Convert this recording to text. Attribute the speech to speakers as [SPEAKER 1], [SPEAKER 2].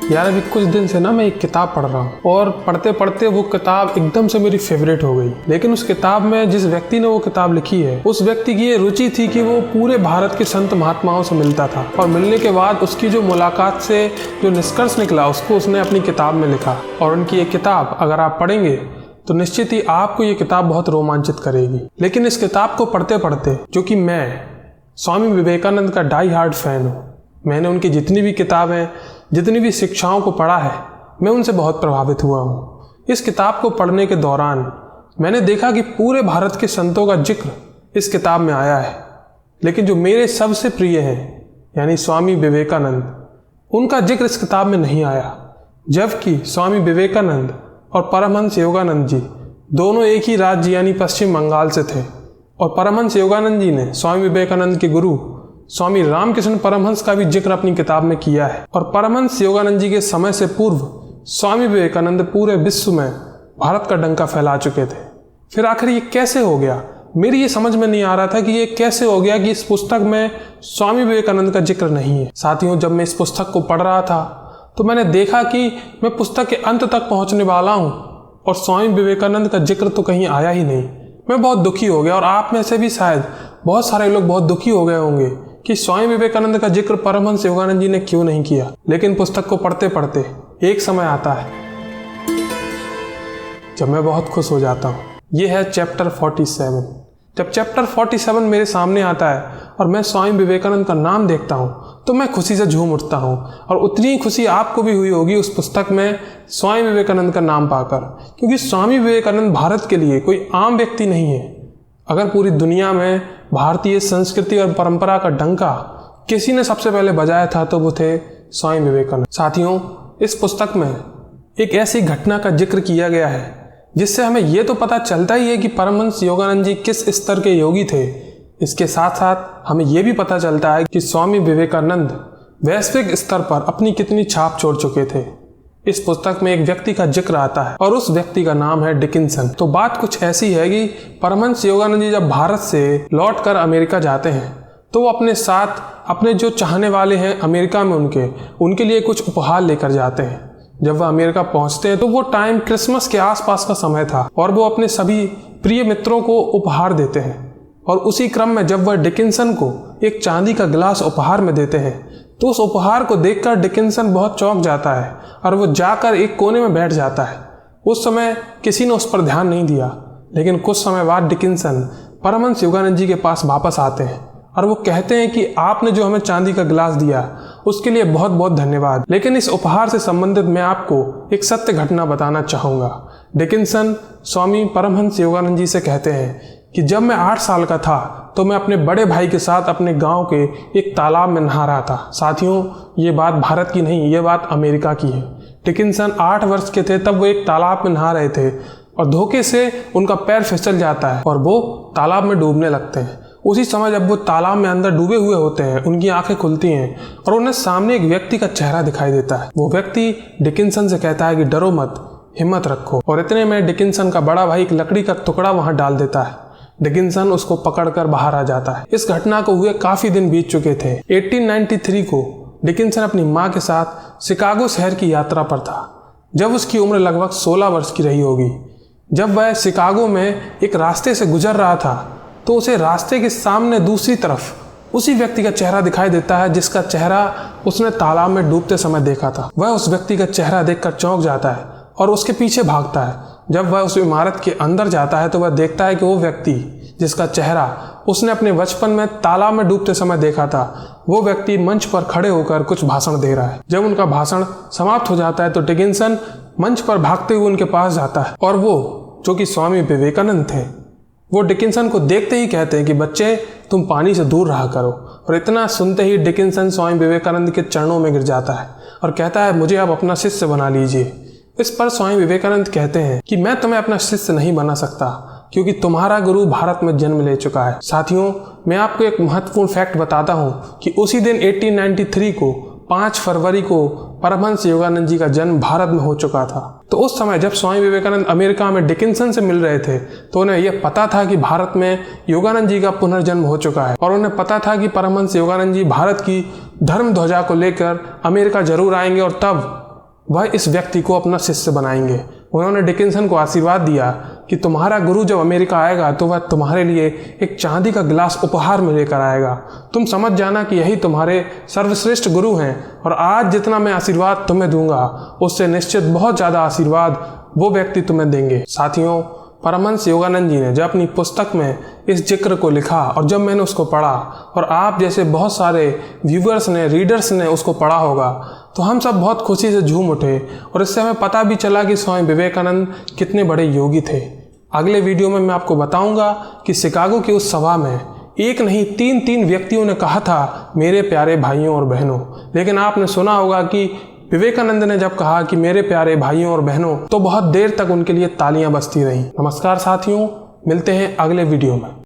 [SPEAKER 1] यार अभी कुछ दिन से ना मैं एक किताब पढ़ रहा हूँ और पढ़ते पढ़ते वो किताब एकदम से मेरी फेवरेट हो गई। लेकिन उस किताब में जिस व्यक्ति ने वो किताब लिखी है उस व्यक्ति की ये रुचि थी कि वो पूरे भारत के संत महात्माओं से मिलता था और मिलने के बाद उसकी जो मुलाकात से जो निष्कर्ष निकला उसको उसने अपनी किताब में लिखा। और उनकी ये किताब अगर आप पढ़ेंगे तो निश्चित ही आपको ये किताब बहुत रोमांचित करेगी। लेकिन इस किताब को पढ़ते पढ़ते, जो कि मैं स्वामी विवेकानंद का डाई हार्ड फैन हूँ, मैंने उनकी जितनी भी किताबें, जितनी भी शिक्षाओं को पढ़ा है, मैं उनसे बहुत प्रभावित हुआ हूँ। इस किताब को पढ़ने के दौरान मैंने देखा कि पूरे भारत के संतों का जिक्र इस किताब में आया है, लेकिन जो मेरे सबसे प्रिय हैं यानी स्वामी विवेकानंद, उनका जिक्र इस किताब में नहीं आया। जबकि स्वामी विवेकानंद और परमहंस योगानंद जी दोनों एक ही राज्य यानी पश्चिम बंगाल से थे और परमहंस योगानंद जी ने स्वामी विवेकानंद के गुरु स्वामी रामकृष्ण परमहंस का भी जिक्र अपनी किताब में किया है। और परमहंस योगानंद जी के समय से पूर्व स्वामी विवेकानंद पूरे विश्व में भारत का डंका फैला चुके थे। फिर आखिर ये कैसे हो गया? मेरी ये समझ में नहीं आ रहा था कि ये कैसे हो गया कि इस पुस्तक में स्वामी विवेकानंद का जिक्र नहीं है। साथियों, जब मैं इस पुस्तक को पढ़ रहा था तो मैंने देखा कि मैं पुस्तक के अंत तक पहुंचने वाला हूं और स्वामी विवेकानंद का जिक्र तो कहीं आया ही नहीं। मैं बहुत दुखी हो गया और आप में से भी शायद बहुत सारे लोग बहुत दुखी हो गए होंगे कि स्वामी विवेकानंद का जिक्र परमहंस योगानंद जी ने क्यों नहीं किया। लेकिन पुस्तक को पढ़ते पढ़ते एक समय आता है जब मैं बहुत खुश हो जाता हूँ। यह है चैप्टर 47। जब चैप्टर 47 मेरे सामने आता है और मैं स्वामी विवेकानंद का नाम देखता हूँ तो मैं खुशी से झूम उठता हूँ। और उतनी ही खुशी आपको भी हुई होगी उस पुस्तक में स्वामी विवेकानंद का नाम पाकर, क्योंकि स्वामी विवेकानंद भारत के लिए कोई आम व्यक्ति नहीं है। अगर पूरी दुनिया में भारतीय संस्कृति और परंपरा का डंका किसी ने सबसे पहले बजाया था तो वो थे स्वामी विवेकानंद। साथियों, इस पुस्तक में एक ऐसी घटना का जिक्र किया गया है जिससे हमें ये तो पता चलता ही है कि परमहंस योगानंद जी किस स्तर के योगी थे। इसके साथ साथ हमें यह भी पता चलता है कि स्वामी विवेकानंद वैश्विक स्तर पर अपनी कितनी छाप छोड़ चुके थे। इस पुस्तक में एक व्यक्ति का जिक्र आता है और उस व्यक्ति का नाम है डिकिंसन। तो बात कुछ ऐसी है कि परमहंस योगानंद जी जब भारत से लौटकर अमेरिका जाते हैं तो वो अपने साथ अपने जो चाहने वाले हैं अमेरिका में उनके लिए कुछ उपहार लेकर जाते हैं। जब वह अमेरिका पहुंचते हैं तो वो टाइम क्रिसमस के आसपास का समय था और वो अपने सभी प्रिय मित्रों को उपहार देते हैं। और उसी क्रम में जब वह डिकिंसन को एक चांदी का गिलास उपहार में देते हैं तो उस उपहार को देखकर डिकिंसन बहुत चौंक जाता है और वो जाकर एक कोने में बैठ जाता है। उस समय किसी ने उस पर ध्यान नहीं दिया, लेकिन कुछ समय बाद डिकिंसन परमहंस योगानंद जी के पास वापस आते हैं और वो कहते हैं कि आपने जो हमें चांदी का गिलास दिया उसके लिए बहुत बहुत धन्यवाद। लेकिन इस उपहार से संबंधित मैं आपको एक सत्य घटना बताना चाहूँगा। डिकिंसन स्वामी परमहंस योगानंद जी से कहते हैं कि जब मैं 8 साल का था तो मैं अपने बड़े भाई के साथ अपने गांव के एक तालाब में नहा रहा था। साथियों, ये बात भारत की नहीं, ये बात अमेरिका की है। डिकिंसन 8 वर्ष के थे तब वो एक तालाब में नहा रहे थे और धोखे से उनका पैर फिसल जाता है और वो तालाब में डूबने लगते हैं। उसी समय जब वो तालाब में अंदर डूबे हुए होते हैं, उनकी आंखें खुलती हैं और उन्हें सामने एक व्यक्ति का चेहरा दिखाई देता है। वो व्यक्ति डिकिंसन से कहता है कि डरो मत, हिम्मत रखो। और इतने में डिकिंसन का बड़ा भाई एक लकड़ी का टुकड़ा वहां डाल देता है। डिकिंसन उसको पकड़कर बाहर आ जाता है। इस घटना को हुए काफी दिन बीत चुके थे। 1893 को डिकिंसन अपनी माँ के साथ शिकागो शहर की यात्रा पर था जब उसकी उम्र लगभग 16 वर्ष की रही होगी। जब वह शिकागो में एक रास्ते से गुजर रहा था तो उसे रास्ते के सामने दूसरी तरफ उसी व्यक्ति का चेहरा दिखाई देता है जिसका चेहरा उसने तालाब में डूबते समय देखा था। वह उस व्यक्ति का चेहरा देखकर चौंक जाता है और उसके पीछे भागता है। जब वह उस इमारत के अंदर जाता है तो वह देखता है कि वो व्यक्ति जिसका चेहरा उसने अपने बचपन में तालाब में डूबते समय देखा था, वो व्यक्ति मंच पर खड़े होकर कुछ भाषण दे रहा है। जब उनका भाषण समाप्त हो जाता है तो डिकिंसन मंच पर भागते हुए उनके पास जाता है और वो, जो कि स्वामी विवेकानंद थे, वो डिकिंसन को देखते ही कहते हैं कि बच्चे, तुम पानी से दूर रहा करो। और इतना सुनते ही डिकिंसन स्वामी विवेकानंद के चरणों में गिर जाता है और कहता है, मुझे आप अपना शिष्य बना लीजिए। इस पर स्वामी विवेकानंद कहते हैं कि मैं तुम्हें अपना शिष्य नहीं बना सकता क्योंकि तुम्हारा गुरु भारत में जन्म ले चुका है। साथियों, मैं आपको एक महत्वपूर्ण फैक्ट बताता हूँ कि उसी दिन 1893 को 5 फरवरी को परमहंस योगानंद जी का जन्म भारत में हो चुका था। तो उस समय जब स्वामी विवेकानंद अमेरिका में डिकिंसन से मिल रहे थे तो उन्हें यह पता था कि भारत में योगानंद जी का पुनर्जन्म हो चुका है और उन्हें पता था कि परमहंस योगानंद जी भारत की धर्म ध्वजा को लेकर अमेरिका जरूर आएंगे और तब वह इस व्यक्ति को अपना शिष्य बनाएंगे। उन्होंने डिकिंसन को आशीर्वाद दिया कि तुम्हारा गुरु जब अमेरिका आएगा तो वह तुम्हारे लिए एक चांदी का गिलास उपहार में लेकर आएगा। तुम समझ जाना कि यही तुम्हारे सर्वश्रेष्ठ गुरु हैं और आज जितना मैं आशीर्वाद तुम्हें दूंगा उससे निश्चित बहुत ज़्यादा आशीर्वाद वो व्यक्ति तुम्हें देंगे। साथियों, परमहंस योगानंद जी ने जब अपनी पुस्तक में इस जिक्र को लिखा और जब मैंने उसको पढ़ा और आप जैसे बहुत सारे व्यूअर्स ने, रीडर्स ने उसको पढ़ा होगा, तो हम सब बहुत खुशी से झूम उठे और इससे हमें पता भी चला कि स्वामी विवेकानंद कितने बड़े योगी थे। अगले वीडियो में मैं आपको बताऊंगा कि शिकागो की उस सभा में एक नहीं तीन व्यक्तियों ने कहा था मेरे प्यारे भाइयों और बहनों। लेकिन आपने सुना होगा कि विवेकानंद ने जब कहा कि मेरे प्यारे भाइयों और बहनों, तो बहुत देर तक उनके लिए तालियां बजती रहीं। नमस्कार साथियों, मिलते हैं अगले वीडियो में।